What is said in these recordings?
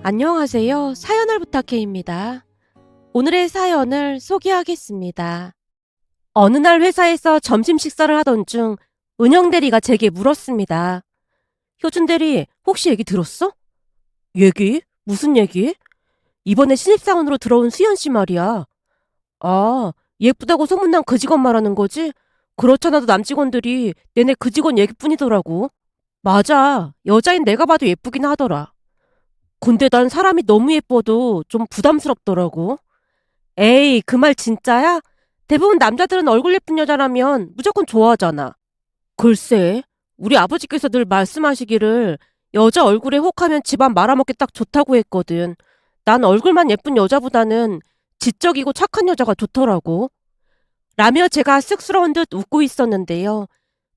안녕하세요. 사연을 부탁해입니다. 오늘의 사연을 소개하겠습니다. 어느 날 회사에서 점심 식사를 하던 중 은영 대리가 제게 물었습니다. 효준 대리, 혹시 얘기 들었어? 얘기? 무슨 얘기? 이번에 신입사원으로 들어온 수연 씨 말이야. 아, 예쁘다고 소문난 그 직원 말하는 거지? 그렇잖아도 남직원들이 내내 그 직원 얘기뿐이더라고. 맞아. 여자인 내가 봐도 예쁘긴 하더라. 근데 난 사람이 너무 예뻐도 좀 부담스럽더라고. 에이, 그 말 진짜야? 대부분 남자들은 얼굴 예쁜 여자라면 무조건 좋아하잖아. 글쎄, 우리 아버지께서 늘 말씀하시기를 여자 얼굴에 혹하면 집안 말아먹기 딱 좋다고 했거든. 난 얼굴만 예쁜 여자보다는 지적이고 착한 여자가 좋더라고. 라며 제가 쑥스러운 듯 웃고 있었는데요.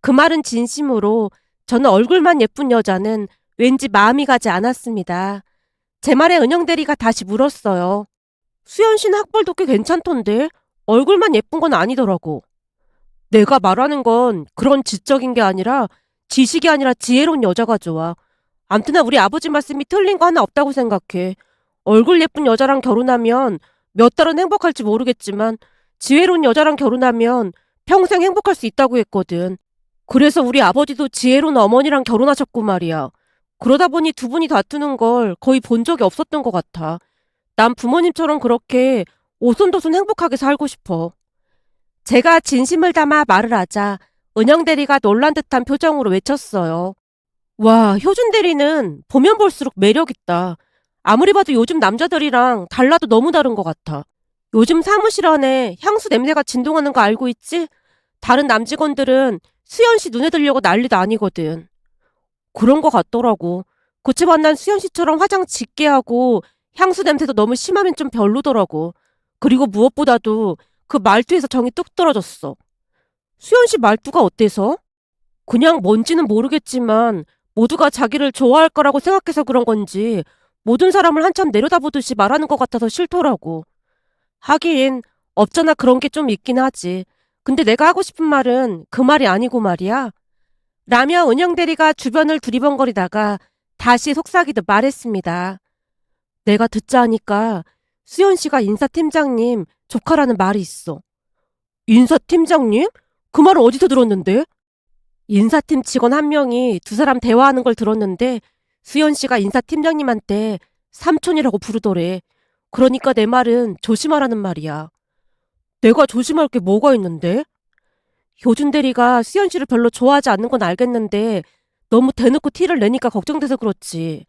그 말은 진심으로 저는 얼굴만 예쁜 여자는 왠지 마음이 가지 않았습니다. 제 말에 은영 대리가 다시 물었어요. 수연 씨는 학벌도 꽤 괜찮던데 얼굴만 예쁜 건 아니더라고. 내가 말하는 건 그런 지적인 게 아니라 지식이 아니라 지혜로운 여자가 좋아. 암튼나 우리 아버지 말씀이 틀린 거 하나 없다고 생각해. 얼굴 예쁜 여자랑 결혼하면 몇 달은 행복할지 모르겠지만 지혜로운 여자랑 결혼하면 평생 행복할 수 있다고 했거든. 그래서 우리 아버지도 지혜로운 어머니랑 결혼하셨고 말이야. 그러다 보니 두 분이 다투는 걸 거의 본 적이 없었던 것 같아. 난 부모님처럼 그렇게 오손도손 행복하게 살고 싶어. 제가 진심을 담아 말을 하자 은영 대리가 놀란 듯한 표정으로 외쳤어요. 와, 효준 대리는 보면 볼수록 매력있다. 아무리 봐도 요즘 남자들이랑 달라도 너무 다른 것 같아. 요즘 사무실 안에 향수 냄새가 진동하는 거 알고 있지? 다른 남직원들은 수연 씨 눈에 들려고 난리도 아니거든. 그런 거 같더라고. 그치만 난 수연 씨처럼 화장 짙게 하고 향수 냄새도 너무 심하면 좀 별로더라고. 그리고 무엇보다도 그 말투에서 정이 뚝 떨어졌어. 수연 씨 말투가 어때서? 그냥 뭔지는 모르겠지만 모두가 자기를 좋아할 거라고 생각해서 그런 건지 모든 사람을 한참 내려다보듯이 말하는 것 같아서 싫더라고. 하긴 없잖아 그런 게 좀 있긴 하지. 근데 내가 하고 싶은 말은 그 말이 아니고 말이야. 라며 은영 대리가 주변을 두리번거리다가 다시 속삭이듯 말했습니다. 내가 듣자 하니까 수연 씨가 인사팀장님 조카라는 말이 있어. 인사팀장님? 그 말은 어디서 들었는데? 인사팀 직원 한 명이 두 사람 대화하는 걸 들었는데 수연 씨가 인사팀장님한테 삼촌이라고 부르더래. 그러니까 내 말은 조심하라는 말이야. 내가 조심할 게 뭐가 있는데? 효준 대리가 수연 씨를 별로 좋아하지 않는 건 알겠는데 너무 대놓고 티를 내니까 걱정돼서 그렇지.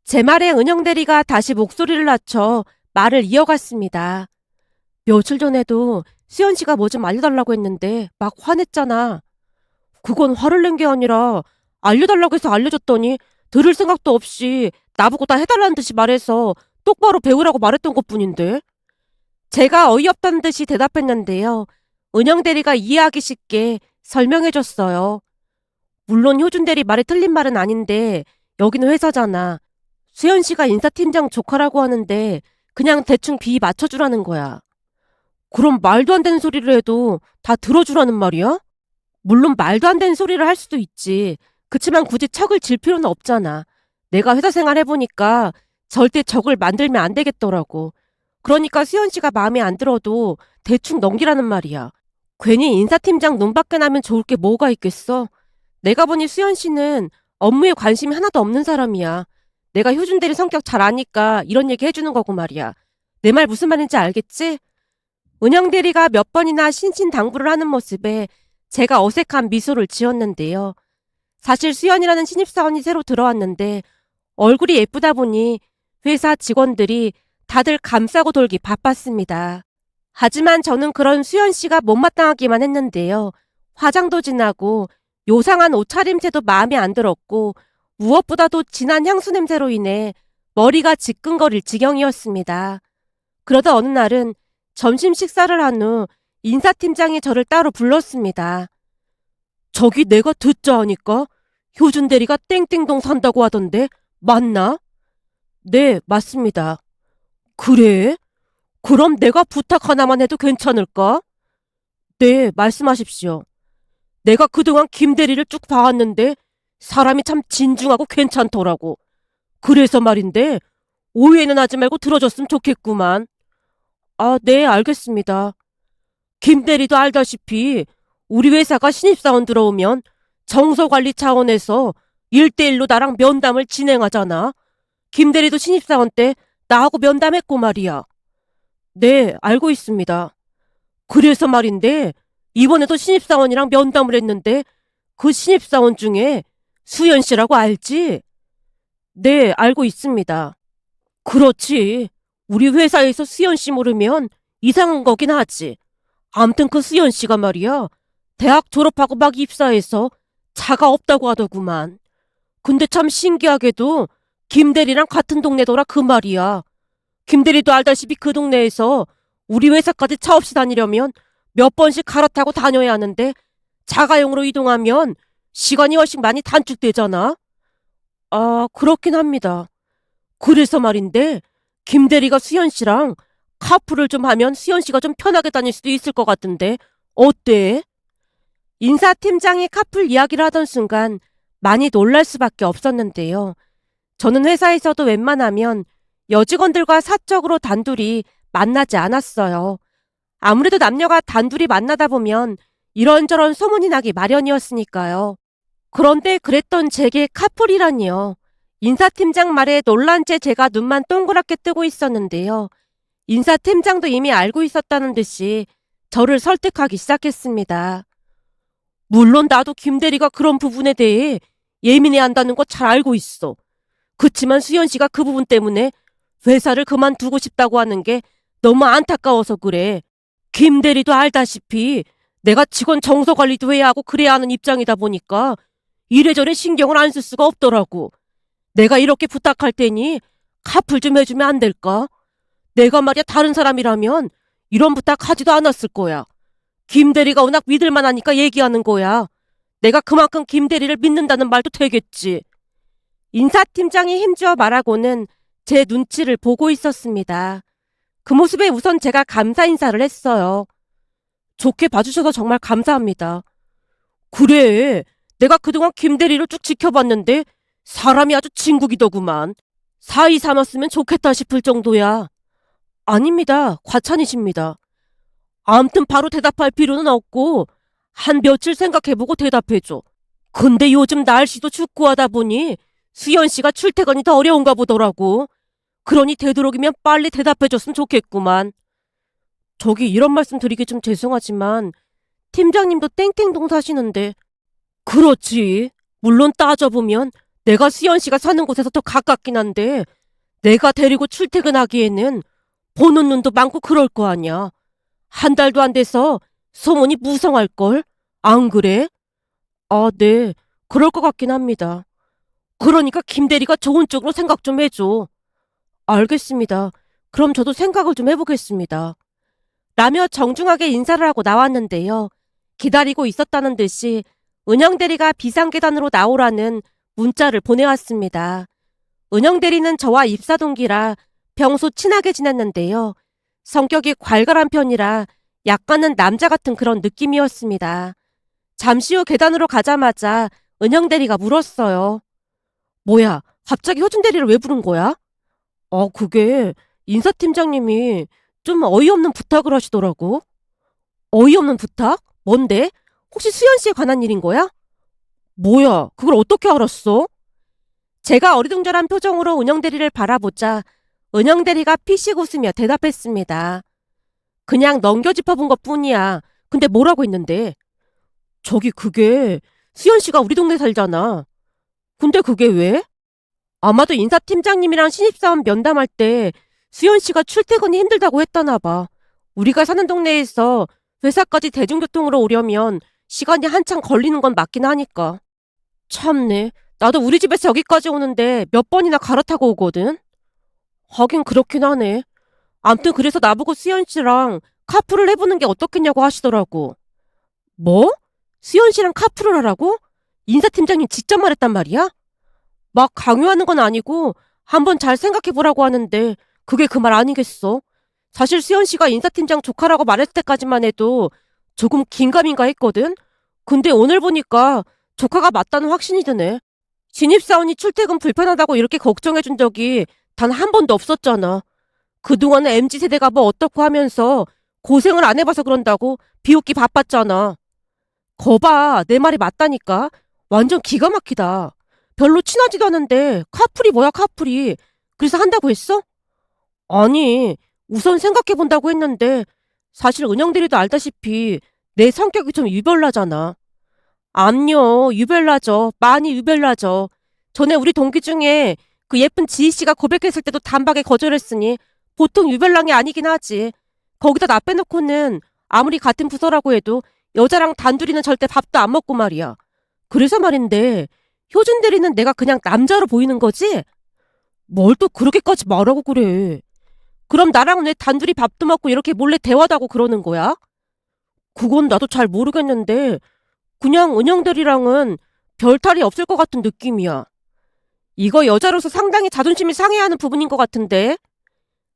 제 말에 은영 대리가 다시 목소리를 낮춰 말을 이어갔습니다. 며칠 전에도 수연 씨가 뭐 좀 알려달라고 했는데 막 화냈잖아. 그건 화를 낸 게 아니라 알려달라고 해서 알려줬더니 들을 생각도 없이 나보고 다 해달라는 듯이 말해서 똑바로 배우라고 말했던 것뿐인데. 제가 어이없다는 듯이 대답했는데요. 은영 대리가 이해하기 쉽게 설명해줬어요. 물론 효준 대리 말이 틀린 말은 아닌데 여기는 회사잖아. 수연 씨가 인사팀장 조카라고 하는데 그냥 대충 비위 맞춰주라는 거야. 그럼 말도 안 되는 소리를 해도 다 들어주라는 말이야? 물론 말도 안 되는 소리를 할 수도 있지. 그치만 굳이 척을 질 필요는 없잖아. 내가 회사 생활 해보니까 절대 척을 만들면 안 되겠더라고. 그러니까 수연 씨가 마음에 안 들어도 대충 넘기라는 말이야. 괜히 인사팀장 눈 밖에 나면 좋을 게 뭐가 있겠어? 내가 보니 수연 씨는 업무에 관심이 하나도 없는 사람이야. 내가 효준 대리 성격 잘 아니까 이런 얘기 해주는 거고 말이야. 내 말 무슨 말인지 알겠지? 은영 대리가 몇 번이나 신신당부를 하는 모습에 제가 어색한 미소를 지었는데요. 사실 수연이라는 신입사원이 새로 들어왔는데 얼굴이 예쁘다 보니 회사 직원들이 다들 감싸고 돌기 바빴습니다. 하지만 저는 그런 수연 씨가 못마땅하기만 했는데요. 화장도 진하고 요상한 옷차림새도 마음에 안 들었고 무엇보다도 진한 향수 냄새로 인해 머리가 지끈거릴 지경이었습니다. 그러다 어느 날은 점심 식사를 한 후 인사팀장이 저를 따로 불렀습니다. 저기 내가 듣자 하니까 효준 대리가 땡땡동 산다고 하던데 맞나? 네, 맞습니다. 그래? 그럼 내가 부탁 하나만 해도 괜찮을까? 네, 말씀하십시오. 내가 그동안 김 대리를 쭉 봐왔는데 사람이 참 진중하고 괜찮더라고. 그래서 말인데 오해는 하지 말고 들어줬으면 좋겠구만. 아, 네, 알겠습니다. 김 대리도 알다시피 우리 회사가 신입사원 들어오면 정서관리 차원에서 1대1로 나랑 면담을 진행하잖아. 김 대리도 신입사원 때 나하고 면담했고 말이야. 네, 알고 있습니다. 그래서 말인데 이번에도 신입사원이랑 면담을 했는데 그 신입사원 중에 수연 씨라고 알지? 네, 알고 있습니다. 그렇지. 우리 회사에서 수연 씨 모르면 이상한 거긴 하지. 암튼 그 수연 씨가 말이야. 대학 졸업하고 막 입사해서 차가 없다고 하더구만. 근데 참 신기하게도 김대리랑 같은 동네더라 그 말이야. 김대리도 알다시피 그 동네에서 우리 회사까지 차 없이 다니려면 몇 번씩 갈아타고 다녀야 하는데 자가용으로 이동하면 시간이 훨씬 많이 단축되잖아. 아, 그렇긴 합니다. 그래서 말인데 김대리가 수연 씨랑 카풀을 좀 하면 수연 씨가 좀 편하게 다닐 수도 있을 것 같은데 어때? 인사팀장이 카풀 이야기를 하던 순간 많이 놀랄 수밖에 없었는데요. 저는 회사에서도 웬만하면 여직원들과 사적으로 단둘이 만나지 않았어요. 아무래도 남녀가 단둘이 만나다 보면 이런저런 소문이 나기 마련이었으니까요. 그런데 그랬던 제게 카풀이라니요. 인사팀장 말에 놀란 채 제가 눈만 동그랗게 뜨고 있었는데요. 인사팀장도 이미 알고 있었다는 듯이 저를 설득하기 시작했습니다. 물론 나도 김대리가 그런 부분에 대해 예민해 한다는 거 잘 알고 있어. 그치만 수연 씨가 그 부분 때문에 회사를 그만두고 싶다고 하는 게 너무 안타까워서 그래. 김대리도 알다시피 내가 직원 정서 관리도 해야 하고 그래야 하는 입장이다 보니까 이래저래 신경을 안 쓸 수가 없더라고. 내가 이렇게 부탁할 테니 카풀 좀 해주면 안 될까? 내가 말이야 다른 사람이라면 이런 부탁 하지도 않았을 거야. 김대리가 워낙 믿을만하니까 얘기하는 거야. 내가 그만큼 김대리를 믿는다는 말도 되겠지. 인사팀장이 힘주어 말하고는 제 눈치를 보고 있었습니다. 그 모습에 우선 제가 감사 인사를 했어요. 좋게 봐주셔서 정말 감사합니다. 그래, 내가 그동안 김대리를 쭉 지켜봤는데 사람이 아주 진국이더구만. 사이 삼았으면 좋겠다 싶을 정도야. 아닙니다. 과찬이십니다. 아무튼 바로 대답할 필요는 없고 한 며칠 생각해보고 대답해줘. 근데 요즘 날씨도 춥고 하다 보니 수연 씨가 출퇴근이 더 어려운가 보더라고. 그러니 되도록이면 빨리 대답해줬으면 좋겠구만. 저기 이런 말씀 드리기 좀 죄송하지만 팀장님도 땡땡동 사시는데. 그렇지. 물론 따져보면 내가 수연 씨가 사는 곳에서 더 가깝긴 한데 내가 데리고 출퇴근하기에는 보는 눈도 많고 그럴 거 아니야. 한 달도 안 돼서 소문이 무성할걸? 안 그래? 아, 네. 그럴 것 같긴 합니다. 그러니까 김 대리가 좋은 쪽으로 생각 좀 해줘. 알겠습니다. 그럼 저도 생각을 좀 해보겠습니다. 라며 정중하게 인사를 하고 나왔는데요. 기다리고 있었다는 듯이 은영 대리가 비상계단으로 나오라는 문자를 보내왔습니다. 은영 대리는 저와 입사 동기라 평소 친하게 지냈는데요. 성격이 괄괄한 편이라 약간은 남자 같은 그런 느낌이었습니다. 잠시 후 계단으로 가자마자 은영 대리가 물었어요. 뭐야, 갑자기 효준 대리를 왜 부른 거야? 그게 인사팀장님이 좀 어이없는 부탁을 하시더라고. 어이없는 부탁? 뭔데? 혹시 수연 씨에 관한 일인 거야? 뭐야, 그걸 어떻게 알았어? 제가 어리둥절한 표정으로 은영 대리를 바라보자 은영 대리가 피식 웃으며 대답했습니다. 그냥 넘겨 짚어본 것 뿐이야. 근데 뭐라고 했는데? 저기 그게 수연 씨가 우리 동네 살잖아. 근데 그게 왜? 아마도 인사팀장님이랑 신입사원 면담할 때 수연 씨가 출퇴근이 힘들다고 했다나 봐. 우리가 사는 동네에서 회사까지 대중교통으로 오려면 시간이 한참 걸리는 건 맞긴 하니까. 참네. 나도 우리 집에서 여기까지 오는데 몇 번이나 갈아타고 오거든. 하긴 그렇긴 하네. 암튼 그래서 나보고 수연 씨랑 카풀을 해보는 게 어떻겠냐고 하시더라고. 뭐? 수연 씨랑 카풀을 하라고? 인사팀장님 직접 말했단 말이야? 막 강요하는 건 아니고 한번 잘 생각해보라고 하는데 그게 그 말 아니겠어? 사실 수연 씨가 인사팀장 조카라고 말했을 때까지만 해도 조금 긴가민가 했거든? 근데 오늘 보니까 조카가 맞다는 확신이 드네. 신입사원이 출퇴근 불편하다고 이렇게 걱정해준 적이 단 한 번도 없었잖아. 그동안은 MZ세대가 뭐 어떻고 하면서 고생을 안 해봐서 그런다고 비웃기 바빴잖아. 거봐, 내 말이 맞다니까. 완전 기가 막히다. 별로 친하지도 않은데 카풀이 뭐야, 카풀이. 그래서 한다고 했어? 아니, 우선 생각해본다고 했는데 사실 은영들이도 알다시피 내 성격이 좀 유별나잖아. 암요, 유별나죠. 많이 유별나죠. 전에 우리 동기 중에 그 예쁜 지희 씨가 고백했을 때도 단박에 거절했으니 보통 유별난이 아니긴 하지. 거기다 나 빼놓고는 아무리 같은 부서라고 해도 여자랑 단둘이는 절대 밥도 안 먹고 말이야. 그래서 말인데 효준 대리는 내가 그냥 남자로 보이는 거지? 뭘 또 그렇게까지 말하고 그래. 그럼 나랑은 왜 단둘이 밥도 먹고 이렇게 몰래 대화도 하고 그러는 거야? 그건 나도 잘 모르겠는데 그냥 은영들이랑은 별 탈이 없을 것 같은 느낌이야. 이거 여자로서 상당히 자존심이 상해하는 부분인 것 같은데?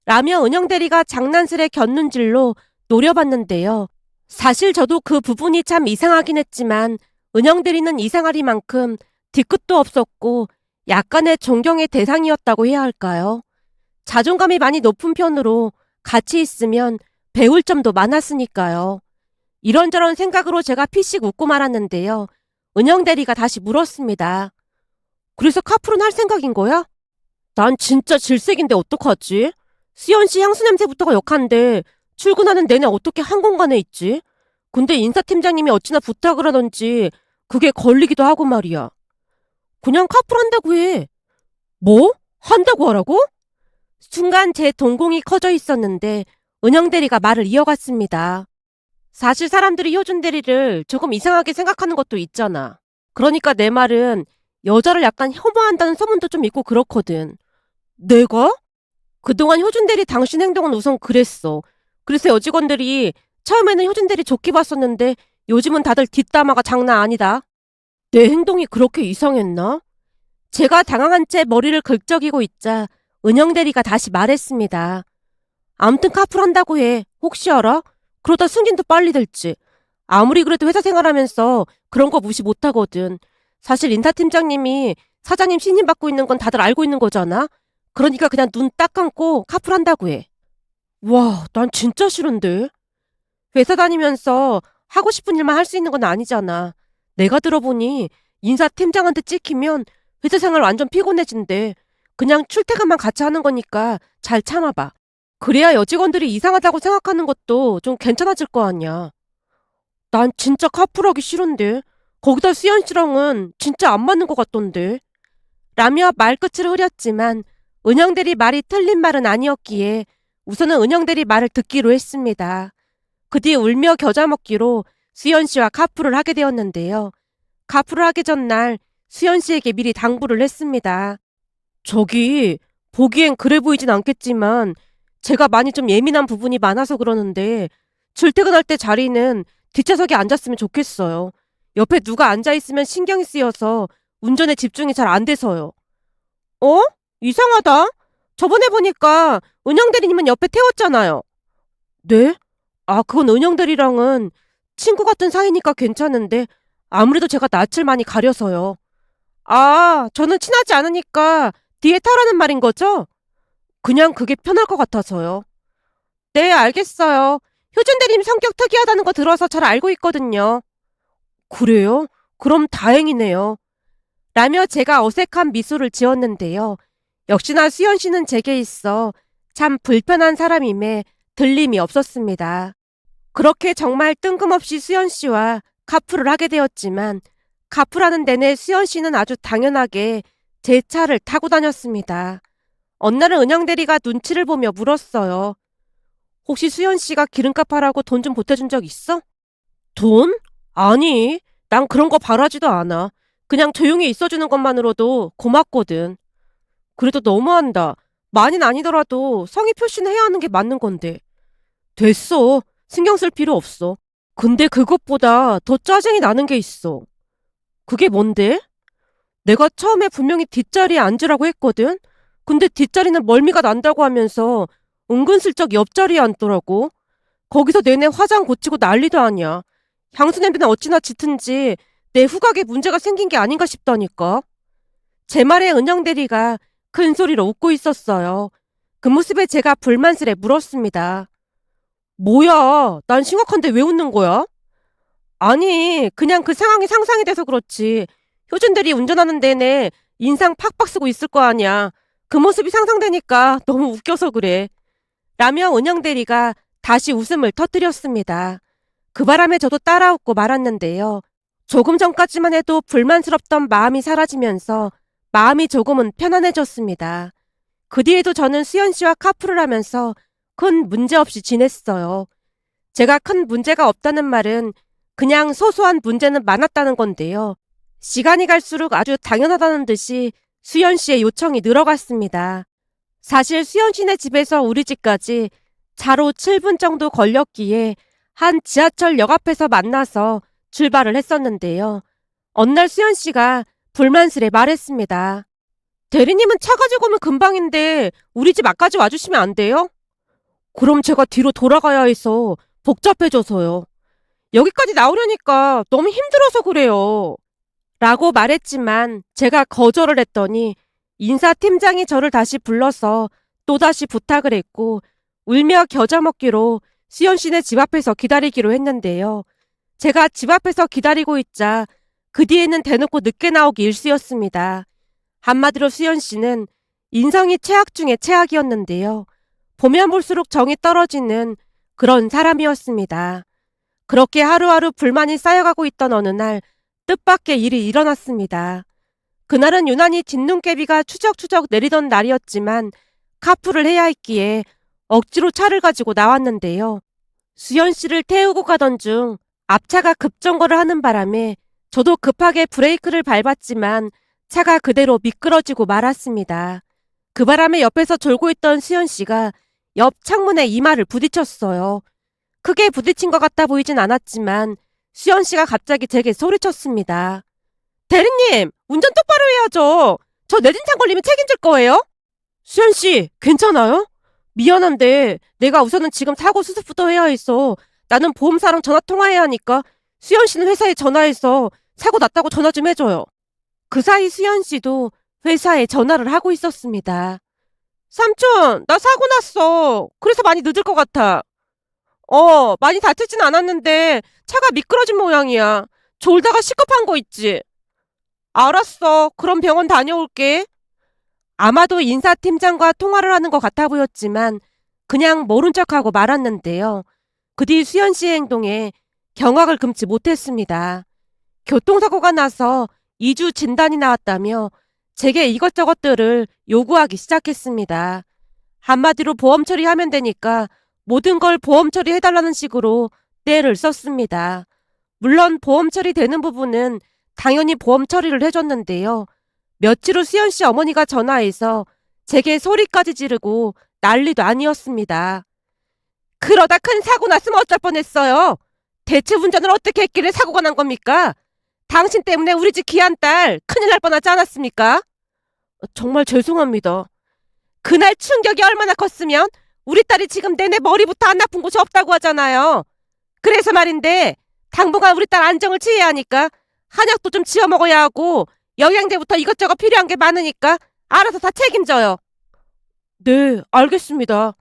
라며 은영대리가 장난스레 곁눈질로 노려봤는데요. 사실 저도 그 부분이 참 이상하긴 했지만 은영대리는 이상하리만큼 뒤끝도 없었고 약간의 존경의 대상이었다고 해야 할까요? 자존감이 많이 높은 편으로 같이 있으면 배울 점도 많았으니까요. 이런저런 생각으로 제가 피식 웃고 말았는데요. 은영대리가 다시 물었습니다. 그래서 카풀은 할 생각인 거야? 난 진짜 질색인데 어떡하지? 수연씨 향수 냄새부터가 역한데 출근하는 내내 어떻게 한 공간에 있지? 근데 인사팀장님이 어찌나 부탁을 하던지 그게 걸리기도 하고 말이야. 그냥 카풀 한다고 해. 뭐? 한다고 하라고? 순간 제 동공이 커져 있었는데 은영대리가 말을 이어갔습니다. 사실 사람들이 효준 대리를 조금 이상하게 생각하는 것도 있잖아. 그러니까 내 말은 여자를 약간 혐오한다는 소문도 좀 있고 그렇거든. 내가? 그동안 효준 대리 당신 행동은 우선 그랬어. 그래서 여직원들이 처음에는 효준 대리 좋게 봤었는데 요즘은 다들 뒷담화가 장난 아니다. 내 행동이 그렇게 이상했나? 제가 당황한 채 머리를 긁적이고 있자 은영 대리가 다시 말했습니다. 암튼 카풀 한다고 해. 혹시 알아? 그러다 승진도 빨리 될지. 아무리 그래도 회사 생활하면서 그런 거 무시 못하거든. 사실 인사팀장님이 사장님 신임 받고 있는 건 다들 알고 있는 거잖아. 그러니까 그냥 눈 딱 감고 카풀 한다고 해. 와, 난 진짜 싫은데. 회사 다니면서 하고 싶은 일만 할 수 있는 건 아니잖아. 내가 들어보니 인사팀장한테 찍히면 회사 생활 완전 피곤해진대. 그냥 출퇴근만 같이 하는 거니까 잘 참아봐. 그래야 여직원들이 이상하다고 생각하는 것도 좀 괜찮아질 거 아니야. 난 진짜 카풀하기 싫은데. 거기다 수연 씨랑은 진짜 안 맞는 것 같던데. 라며 말끝을 흐렸지만 은영대리 말이 틀린 말은 아니었기에 우선은 은영대리 말을 듣기로 했습니다. 그 뒤 울며 겨자 먹기로 수연 씨와 카풀을 하게 되었는데요. 카풀을 하기 전날 수연 씨에게 미리 당부를 했습니다. 저기 보기엔 그래 보이진 않겠지만 제가 많이 좀 예민한 부분이 많아서 그러는데 출퇴근할 때 자리는 뒷좌석에 앉았으면 좋겠어요. 옆에 누가 앉아있으면 신경이 쓰여서 운전에 집중이 잘 안 돼서요. 어? 이상하다. 저번에 보니까 은영 대리님은 옆에 태웠잖아요. 네? 아, 그건 은영 대리랑은 친구 같은 사이니까 괜찮은데 아무래도 제가 낯을 많이 가려서요. 아, 저는 친하지 않으니까 뒤에 타라는 말인 거죠? 그냥 그게 편할 것 같아서요. 네, 알겠어요. 효준 대리님 성격 특이하다는 거 들어서 잘 알고 있거든요. 그래요? 그럼 다행이네요. 라며 제가 어색한 미소를 지었는데요. 역시나 수연 씨는 제게 있어 참 불편한 사람임에 들림이 없었습니다. 그렇게 정말 뜬금없이 수연 씨와 카풀을 하게 되었지만 카풀하는 내내 수연 씨는 아주 당연하게 제 차를 타고 다녔습니다. 어느 날은 은영 대리가 눈치를 보며 물었어요. 혹시 수연 씨가 기름값 하라고 돈 좀 보태준 적 있어? 돈? 아니, 난 그런 거 바라지도 않아. 그냥 조용히 있어주는 것만으로도 고맙거든. 그래도 너무한다. 많이는 아니더라도 성의 표시는 해야 하는 게 맞는 건데. 됐어. 신경 쓸 필요 없어. 근데 그것보다 더 짜증이 나는 게 있어. 그게 뭔데? 내가 처음에 분명히 뒷자리에 앉으라고 했거든? 근데 뒷자리는 멀미가 난다고 하면서 은근슬쩍 옆자리에 앉더라고. 거기서 내내 화장 고치고 난리도 아니야. 향수 냄새는 어찌나 짙은지 내 후각에 문제가 생긴 게 아닌가 싶다니까. 제 말에 은영 대리가 큰 소리로 웃고 있었어요. 그 모습에 제가 불만스레 물었습니다. 뭐야, 난 심각한데 왜 웃는 거야? 아니, 그냥 그 상황이 상상이 돼서 그렇지. 효준들이 운전하는 내내 인상 팍팍 쓰고 있을 거 아니야. 그 모습이 상상되니까 너무 웃겨서 그래. 라며 은영대리가 다시 웃음을 터뜨렸습니다. 그 바람에 저도 따라 웃고 말았는데요. 조금 전까지만 해도 불만스럽던 마음이 사라지면서 마음이 조금은 편안해졌습니다. 그 뒤에도 저는 수연 씨와 카풀을 하면서 큰 문제 없이 지냈어요. 제가 큰 문제가 없다는 말은 그냥 소소한 문제는 많았다는 건데요. 시간이 갈수록 아주 당연하다는 듯이 수연 씨의 요청이 늘어갔습니다. 사실 수연 씨네 집에서 우리 집까지 차로 7분 정도 걸렸기에 한 지하철역 앞에서 만나서 출발을 했었는데요. 어느 날 수연 씨가 불만스레 말했습니다. 대리님은 차 가지고 오면 금방인데 우리 집 앞까지 와주시면 안 돼요? 그럼 제가 뒤로 돌아가야 해서 복잡해져서요. 여기까지 나오려니까 너무 힘들어서 그래요. 라고 말했지만 제가 거절을 했더니 인사팀장이 저를 다시 불러서 또다시 부탁을 했고 울며 겨자 먹기로 수연 씨네 집 앞에서 기다리기로 했는데요. 제가 집 앞에서 기다리고 있자 그 뒤에는 대놓고 늦게 나오기 일쑤였습니다. 한마디로 수연 씨는 인성이 최악 중에 최악이었는데요. 보면 볼수록 정이 떨어지는 그런 사람이었습니다. 그렇게 하루하루 불만이 쌓여가고 있던 어느 날 뜻밖의 일이 일어났습니다. 그날은 유난히 뒷눈깨비가 추적추적 내리던 날이었지만 카풀을 해야 했기에 억지로 차를 가지고 나왔는데요. 수연 씨를 태우고 가던 중 앞차가 급정거를 하는 바람에 저도 급하게 브레이크를 밟았지만 차가 그대로 미끄러지고 말았습니다. 그 바람에 옆에서 졸고 있던 수연 씨가 옆 창문에 이마를 부딪혔어요. 크게 부딪힌 것 같아 보이진 않았지만 수연 씨가 갑자기 제게 소리쳤습니다. 대리님, 운전 똑바로 해야죠. 저 뇌진탕 걸리면 책임질 거예요? 수연 씨, 괜찮아요? 미안한데 내가 우선은 지금 사고 수습부터 해야 해서 나는 보험사랑 전화 통화해야 하니까 수연 씨는 회사에 전화해서 사고 났다고 전화 좀 해줘요. 그 사이 수연 씨도 회사에 전화를 하고 있었습니다. 삼촌, 나 사고 났어. 그래서 많이 늦을 것 같아. 많이 다치진 않았는데 차가 미끄러진 모양이야. 졸다가 시급한 거 있지? 알았어. 그럼 병원 다녀올게. 아마도 인사팀장과 통화를 하는 것 같아 보였지만 그냥 모른 척하고 말았는데요. 그 뒤 수연 씨의 행동에 경악을 금치 못했습니다. 교통사고가 나서 2주 진단이 나왔다며 제게 이것저것들을 요구하기 시작했습니다. 한마디로 보험 처리하면 되니까 모든 걸 보험 처리해달라는 식으로 떼를 썼습니다. 물론 보험 처리되는 부분은 당연히 보험 처리를 해줬는데요. 며칠 후 수연 씨 어머니가 전화해서 제게 소리까지 지르고 난리도 아니었습니다. 그러다 큰 사고 났으면 어쩔 뻔했어요. 대체 운전을 어떻게 했길래 사고가 난 겁니까? 당신 때문에 우리 집 귀한 딸 큰일 날 뻔하지 않았습니까? 정말 죄송합니다. 그날 충격이 얼마나 컸으면 우리 딸이 지금 내내 머리부터 안 아픈 곳이 없다고 하잖아요. 그래서 말인데 당분간 우리 딸 안정을 취해야 하니까 한약도 좀 지어 먹어야 하고 영양제부터 이것저것 필요한 게 많으니까 알아서 다 책임져요. 네, 알겠습니다.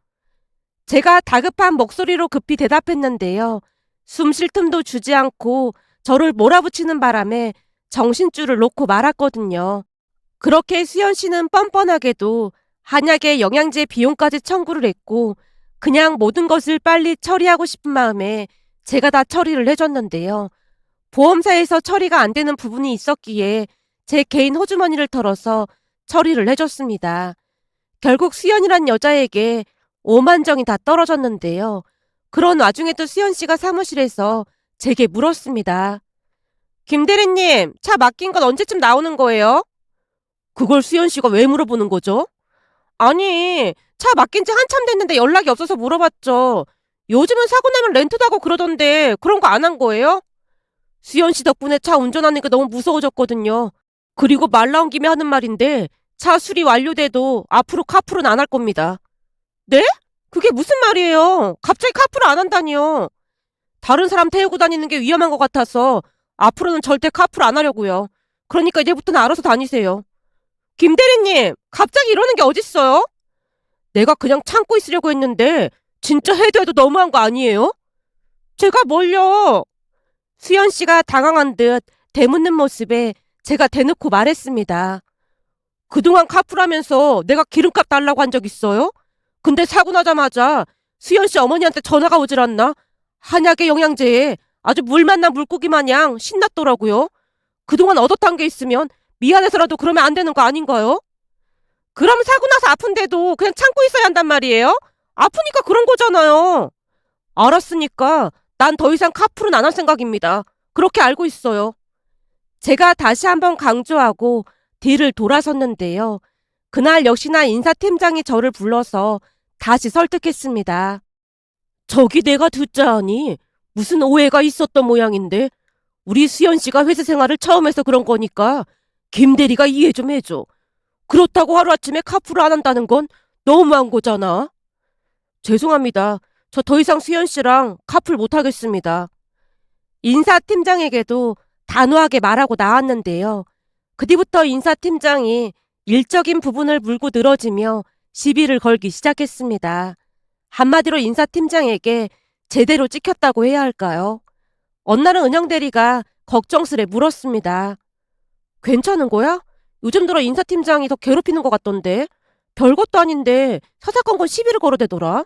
제가 다급한 목소리로 급히 대답했는데요. 숨 쉴 틈도 주지 않고 저를 몰아붙이는 바람에 정신줄을 놓고 말았거든요. 그렇게 수연 씨는 뻔뻔하게도 한약의 영양제 비용까지 청구를 했고 그냥 모든 것을 빨리 처리하고 싶은 마음에 제가 다 처리를 해줬는데요. 보험사에서 처리가 안 되는 부분이 있었기에 제 개인 호주머니를 털어서 처리를 해줬습니다. 결국 수연이란 여자에게 5만 정이 다 떨어졌는데요. 그런 와중에도 수연 씨가 사무실에서 제게 물었습니다. 김 대리님, 차 맡긴 건 언제쯤 나오는 거예요? 그걸 수연 씨가 왜 물어보는 거죠? 아니, 차 맡긴 지 한참 됐는데 연락이 없어서 물어봤죠. 요즘은 사고 나면 렌트도 하고 그러던데 그런 거 안 한 거예요? 수연 씨 덕분에 차 운전하는 게 너무 무서워졌거든요. 그리고 말 나온 김에 하는 말인데 차 수리 완료돼도 앞으로 카풀은 안 할 겁니다. 네? 그게 무슨 말이에요? 갑자기 카풀을 안 한다니요. 다른 사람 태우고 다니는 게 위험한 것 같아서 앞으로는 절대 카풀 안 하려고요. 그러니까 이제부터는 알아서 다니세요. 김 대리님, 갑자기 이러는 게 어딨어요? 내가 그냥 참고 있으려고 했는데 진짜 해도 해도 너무한 거 아니에요? 제가 뭘요? 수연 씨가 당황한 듯 되묻는 모습에 제가 대놓고 말했습니다. 그동안 카풀하면서 내가 기름값 달라고 한 적 있어요? 근데 사고 나자마자 수연 씨 어머니한테 전화가 오질 않나? 한약의 영양제에 아주 물 만난 물고기 마냥 신났더라고요. 그동안 얻어탄 게 있으면 미안해서라도 그러면 안 되는 거 아닌가요? 그럼 사고 나서 아픈데도 그냥 참고 있어야 한단 말이에요? 아프니까 그런 거잖아요. 알았으니까 난 더 이상 카풀은 안 할 생각입니다. 그렇게 알고 있어요. 제가 다시 한번 강조하고 뒤를 돌아섰는데요. 그날 역시나 인사팀장이 저를 불러서 다시 설득했습니다. 저기 내가 듣자 하니 무슨 오해가 있었던 모양인데 우리 수연 씨가 회사 생활을 처음 해서 그런 거니까 김 대리가 이해 좀 해줘. 그렇다고 하루아침에 카풀을 안 한다는 건 너무한 거잖아. 죄송합니다. 저 더 이상 수연 씨랑 카풀 못 하겠습니다. 인사팀장에게도 단호하게 말하고 나왔는데요. 그 뒤부터 인사팀장이 일적인 부분을 물고 늘어지며 시비를 걸기 시작했습니다. 한마디로 인사팀장에게 제대로 찍혔다고 해야 할까요? 어느 날은 은영대리가 걱정스레 물었습니다. 괜찮은 거야? 요즘 들어 인사팀장이 더 괴롭히는 것 같던데. 별것도 아닌데 사사건건 시비를 걸어대더라.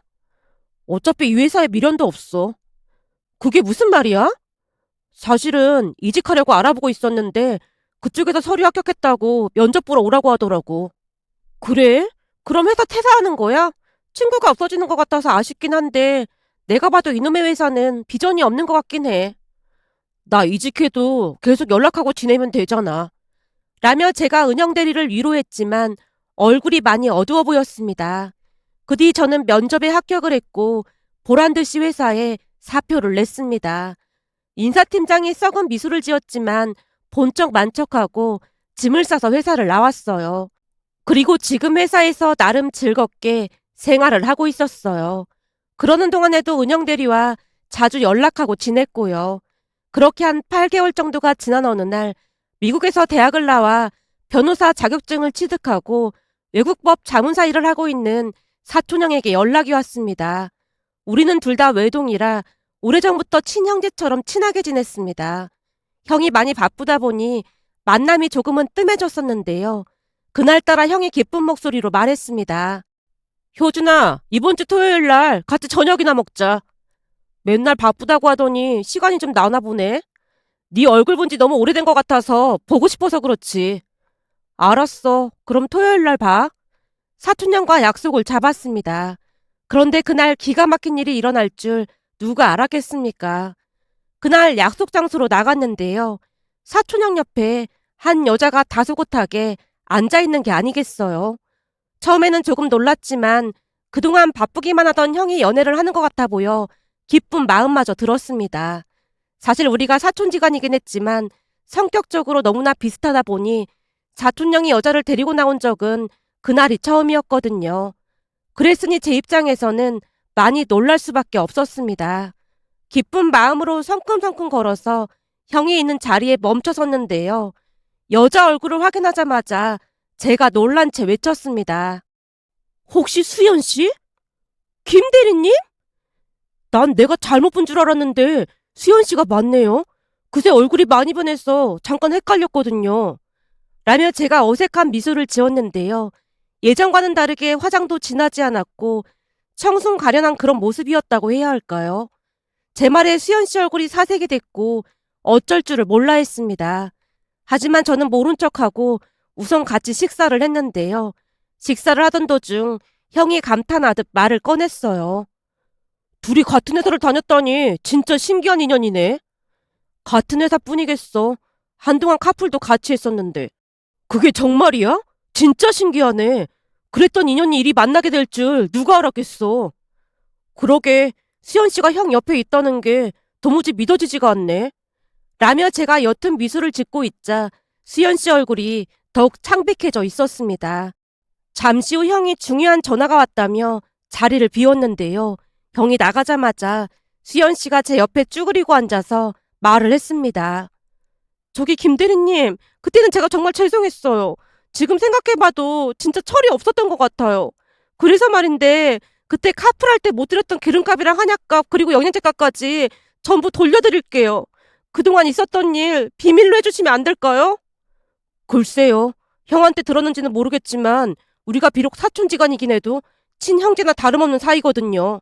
어차피 이 회사에 미련도 없어. 그게 무슨 말이야? 사실은 이직하려고 알아보고 있었는데 그쪽에서 서류 합격했다고 면접 보러 오라고 하더라고. 그래? 그럼 회사 퇴사하는 거야? 친구가 없어지는 것 같아서 아쉽긴 한데 내가 봐도 이놈의 회사는 비전이 없는 것 같긴 해. 나 이직해도 계속 연락하고 지내면 되잖아. 라며 제가 은영 대리를 위로했지만 얼굴이 많이 어두워 보였습니다. 그 뒤 저는 면접에 합격을 했고 보란듯이 회사에 사표를 냈습니다. 인사팀장이 썩은 미소를 지었지만 본적 만척하고 짐을 싸서 회사를 나왔어요. 그리고 지금 회사에서 나름 즐겁게 생활을 하고 있었어요. 그러는 동안에도 은영 대리와 자주 연락하고 지냈고요. 그렇게 한 8개월 정도가 지난 어느 날 미국에서 대학을 나와 변호사 자격증을 취득하고 외국법 자문사 일을 하고 있는 사촌형에게 연락이 왔습니다. 우리는 둘 다 외동이라 오래전부터 친형제처럼 친하게 지냈습니다. 형이 많이 바쁘다 보니 만남이 조금은 뜸해졌었는데요. 그날따라 형이 기쁜 목소리로 말했습니다. 효준아, 이번 주 토요일 날 같이 저녁이나 먹자. 맨날 바쁘다고 하더니 시간이 좀 나나 보네. 네 얼굴 본 지 너무 오래된 것 같아서 보고 싶어서 그렇지. 알았어. 그럼 토요일 날 봐. 사촌형과 약속을 잡았습니다. 그런데 그날 기가 막힌 일이 일어날 줄 누가 알았겠습니까? 그날 약속 장소로 나갔는데요. 사촌형 옆에 한 여자가 다소곳하게 앉아있는 게 아니겠어요. 처음에는 조금 놀랐지만 그동안 바쁘기만 하던 형이 연애를 하는 것 같아 보여 기쁜 마음마저 들었습니다. 사실 우리가 사촌지간이긴 했지만 성격적으로 너무나 비슷하다 보니 사촌형이 여자를 데리고 나온 적은 그날이 처음이었거든요. 그랬으니 제 입장에서는 많이 놀랄 수밖에 없었습니다. 기쁜 마음으로 성큼성큼 걸어서 형이 있는 자리에 멈춰 섰는데요. 여자 얼굴을 확인하자마자 제가 놀란 채 외쳤습니다. 혹시 수연 씨? 김 대리님? 난 내가 잘못 본 줄 알았는데 수연 씨가 맞네요. 그새 얼굴이 많이 변해서 잠깐 헷갈렸거든요. 라며 제가 어색한 미소를 지었는데요. 예전과는 다르게 화장도 진하지 않았고 청순 가련한 그런 모습이었다고 해야 할까요? 제 말에 수연 씨 얼굴이 사색이 됐고 어쩔 줄을 몰라 했습니다. 하지만 저는 모른 척하고 우선 같이 식사를 했는데요. 식사를 하던 도중 형이 감탄하듯 말을 꺼냈어요. 둘이 같은 회사를 다녔다니 진짜 신기한 인연이네. 같은 회사뿐이겠어. 한동안 카풀도 같이 했었는데. 그게 정말이야? 진짜 신기하네. 그랬던 인연이 이리 만나게 될 줄 누가 알았겠어. 그러게 수연 씨가 형 옆에 있다는 게 도무지 믿어지지가 않네. 라며 제가 옅은 미소를 짓고 있자 수연 씨 얼굴이 더욱 창백해져 있었습니다. 잠시 후 형이 중요한 전화가 왔다며 자리를 비웠는데요. 형이 나가자마자 수연 씨가 제 옆에 쭈그리고 앉아서 말을 했습니다. 저기 김 대리님, 그때는 제가 정말 죄송했어요. 지금 생각해봐도 진짜 철이 없었던 것 같아요. 그래서 말인데 그때 카풀할 때 못 드렸던 기름값이랑 한약값 그리고 영양제값까지 전부 돌려드릴게요. 그동안 있었던 일 비밀로 해주시면 안 될까요? 글쎄요. 형한테 들었는지는 모르겠지만 우리가 비록 사촌지간이긴 해도 친형제나 다름없는 사이거든요.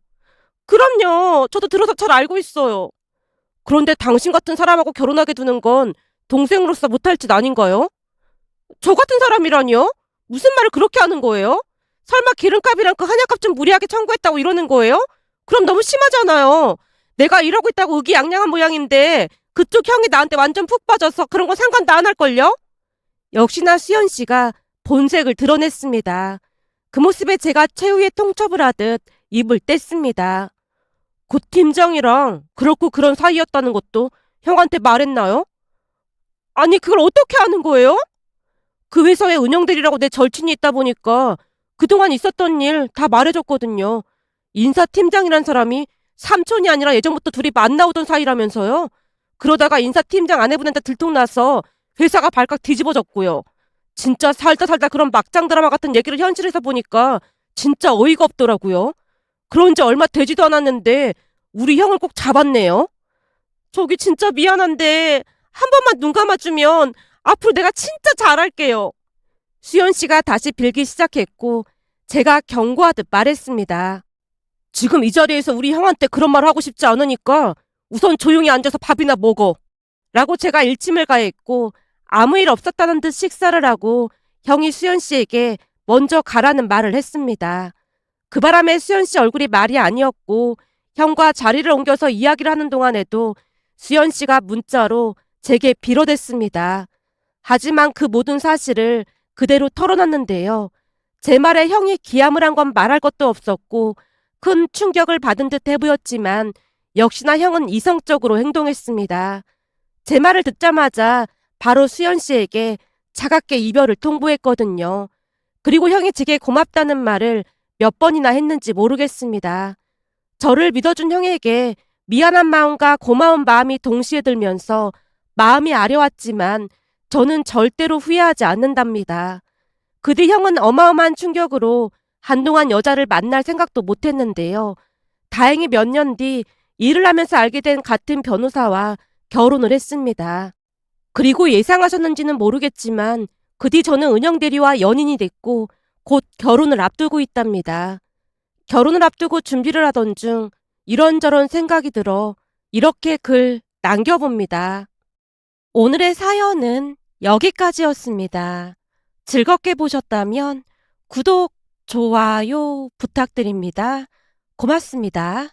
그럼요. 저도 들어서 잘 알고 있어요. 그런데 당신 같은 사람하고 결혼하게 두는 건 동생으로서 못할 짓 아닌가요? 저 같은 사람이라니요? 무슨 말을 그렇게 하는 거예요? 설마 기름값이랑 그 한약값 좀 무리하게 청구했다고 이러는 거예요? 그럼 너무 심하잖아요. 내가 이러고 있다고 의기양양한 모양인데 그쪽 형이 나한테 완전 푹 빠져서 그런 거 상관도 안 할걸요? 역시나 수연 씨가 본색을 드러냈습니다. 그 모습에 제가 최후의 통첩을 하듯 입을 뗐습니다. 고 팀장이랑 그렇고 그런 사이였다는 것도 형한테 말했나요? 아니 그걸 어떻게 아는 거예요? 그 회사에 은영들이라고 내 절친이 있다 보니까 그동안 있었던 일 다 말해줬거든요. 인사팀장이란 사람이 삼촌이 아니라 예전부터 둘이 만나오던 사이라면서요. 그러다가 인사팀장 아내분한테 들통나서 회사가 발칵 뒤집어졌고요. 진짜 살다 살다 그런 막장 드라마 같은 얘기를 현실에서 보니까 진짜 어이가 없더라고요. 그런 지 얼마 되지도 않았는데 우리 형을 꼭 잡았네요. 저기 진짜 미안한데 한 번만 눈 감아주면 앞으로 내가 진짜 잘할게요. 수연 씨가 다시 빌기 시작했고 제가 경고하듯 말했습니다. 지금 이 자리에서 우리 형한테 그런 말 하고 싶지 않으니까 우선 조용히 앉아서 밥이나 먹어. 라고 제가 일침을 가했고 아무 일 없었다는 듯 식사를 하고 형이 수연 씨에게 먼저 가라는 말을 했습니다. 그 바람에 수연 씨 얼굴이 말이 아니었고 형과 자리를 옮겨서 이야기를 하는 동안에도 수연 씨가 문자로 제게 빌어댔습니다. 하지만 그 모든 사실을 그대로 털어놨는데요. 제 말에 형이 기함을 한 건 말할 것도 없었고 큰 충격을 받은 듯해 보였지만 역시나 형은 이성적으로 행동했습니다. 제 말을 듣자마자 바로 수연 씨에게 차갑게 이별을 통보했거든요. 그리고 형이 제게 고맙다는 말을 몇 번이나 했는지 모르겠습니다. 저를 믿어준 형에게 미안한 마음과 고마운 마음이 동시에 들면서 마음이 아려왔지만 저는 절대로 후회하지 않는답니다. 그 뒤 형은 어마어마한 충격으로 한동안 여자를 만날 생각도 못했는데요. 다행히 몇 년 뒤 일을 하면서 알게 된 같은 변호사와 결혼을 했습니다. 그리고 예상하셨는지는 모르겠지만 그 뒤 저는 은영 대리와 연인이 됐고 곧 결혼을 앞두고 있답니다. 결혼을 앞두고 준비를 하던 중 이런저런 생각이 들어 이렇게 글 남겨봅니다. 오늘의 사연은 여기까지였습니다. 즐겁게 보셨다면 구독, 좋아요 부탁드립니다. 고맙습니다.